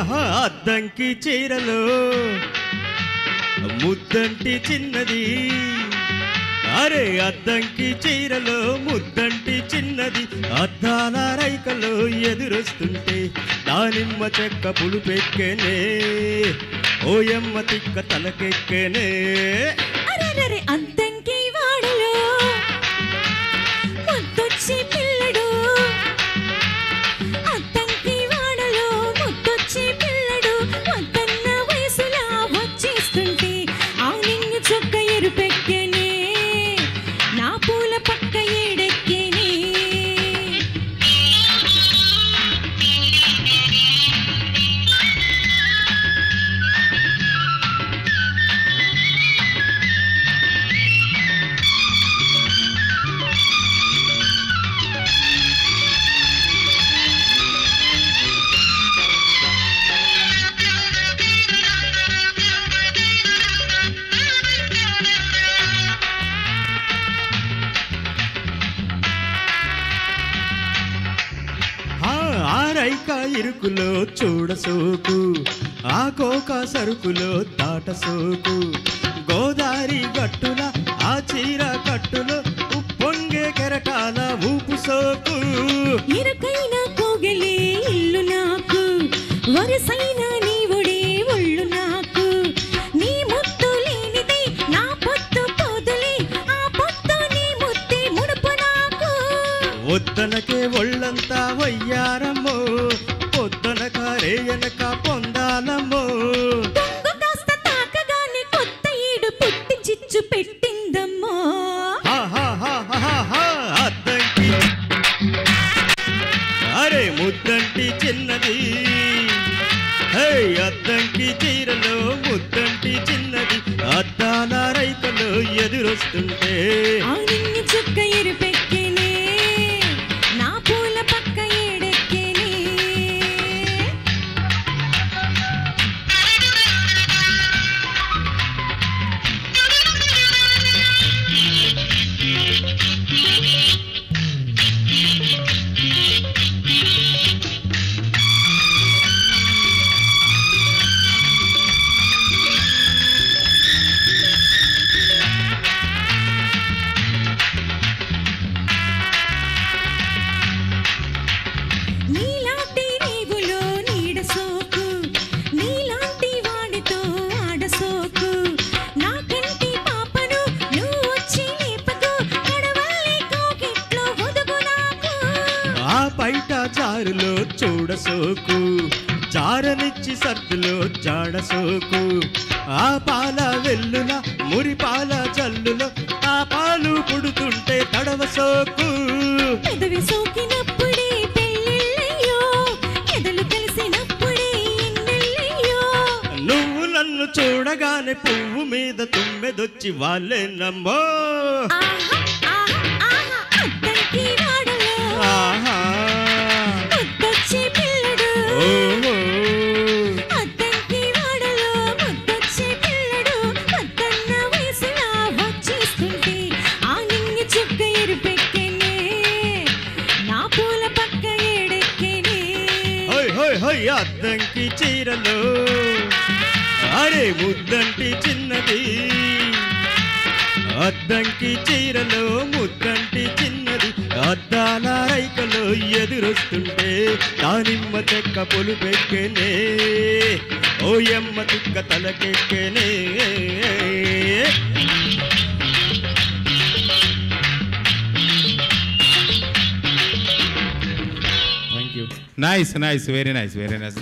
ఆహా అద్దంకి చీరలో ముద్దంటి చిన్నది అరే అద్దంకి చీరలో ముద్దంటి చిన్నది అద్దాల రైకలో ఎదురొస్తుంటే దానిమ్మ చెక్క పులుపెక్కెనే ఓయమ్మ తిక్క తలకెక్కెనే అద్దంకి వాడలో ముద్దొచ్చి పిల్లడు అద్దంకి వాడలో ముద్దొచ్చి పిల్లడు వద్దన్న వయసులా వచ్చేస్తుంటే ఆ నింగి చొక్క ఎరుపెక్కెనే నా పూల పక్క ఏడెక్కెనే రైక ఇరుకులో చూడసోకు ఆ కోక సరుకులో తాట సోకు గోదారి గట్టుల ఆ చీర కట్టులో ఉప్పొంగే కెరటాల ఊపు సోకు ఇరుకైన కోగలే ఇల్లు నాకు వరసైన నీ ఒడే ఒళ్ళు నాకు నీ ముద్దు లేనిది నా పొత్తు పోదులే ఆ పొత్తు నీ ముద్దే ముడుపు నాకు వద్దనకే ఒళ్ళంతా వయ్యారమ్మో పొద్దనక రేయనక పొందాలమ్మో కాస్త తాకగానే కొత్త ఈడు పుట్టి చిచ్చు పెట్టిందమ్మో అద్దంకి అరే ముద్దంటి చిన్నది అద్దంకి చీరలో ముద్దంటి చిన్నది అద్దాల రైకలో ఎదురొస్తుంటే ఆ నిన్ను చుక్క ఎరుపెక్కెనే నా పూల పక్క ఏడెక్కెనే నీలాంటి రేవులో నీడ సోకు నీలాంటి వాడితో ఆడసోకు నా కంటి పాపను నువ్వు వచ్చి లేపకు కడవల్లి కోకిట్లో ఒదుగు నాకు ఆ బయట జారులో చూడసోకు జారనిచ్చి సర్దులో జాడసోకు ఆ పాల వెల్లుల మురిపాల జల్లులో ఆ పాలు పుడుతుంటే తడవ సోకు పెదవి సోకినప్పుడే పెళ్ళిళ్ళయ్యో ఎదలు కలిసినప్పుడే ఎన్నెళ్ళయ్యో నువ్వు నన్ను చూడగానే పువ్వు మీద తుమ్మెదొచ్చి వాళ్ళేనమ్మో ఆహా ఆహా ఆహా అద్దంకి వాడలో ఆహా ముద్దొచ్చి పిల్లడు ఓహో అద్దంకి వాడలో ముద్దొచ్చి పిల్లడు వద్దన్న వయసులా వచ్చేస్తుంటే ఆ నింగి చుక్క ఎరుపెక్కెనే నా పూల పక్క ఏడెక్కెనే అద్దంకి చీరలో అరే ముద్దంటి చిన్నది అద్దంకి చీరలో ముద్దంటి చిన్నది అద్దాల రైకలో ఎదురొస్తుంటే దానిమ్మ చెక్క పులుపెక్కెనే ఓయమ్మ తిక్క తలకెక్కెనే Nice, nice, very nice, very nice.